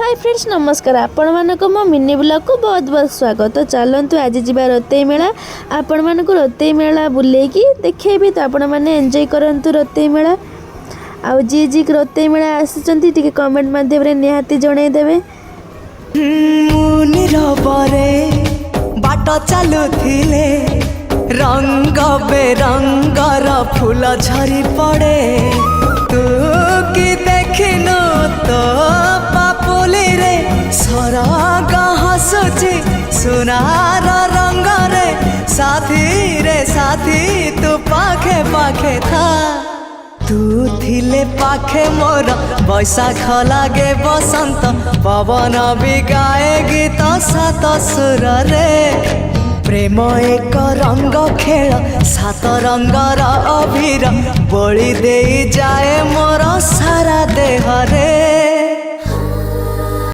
Hi friends नमस्कार आपण मानक मो मिनी ब्लॉग को बहुत बहुत स्वागत। तो चलतु आज जीवा रोतई मेला आपण मानक रोतई मेला बुलेकी देखेबी तो आपण माने एंजॉय करंतु रोतई मेला। आउ जी जी रोतई मेला आसिचंती टिके कमेंट माध्यम रे निहाती जणाई देबे। बाट चलुथिले रंग बेरंगर फूल झरी पड़े तू कि देखिनु तो पापुली रे सरग हसुची सुनार रंग रे साथी तू पाखे पाखे था तू थिले पाखे मोर बैशाख लागे बसंत पवन भी गाए गीत सात सुर रे प्रेम एक रंग खेल सात रंगर अबीर बोली दे जाए मोर सारा देह रे।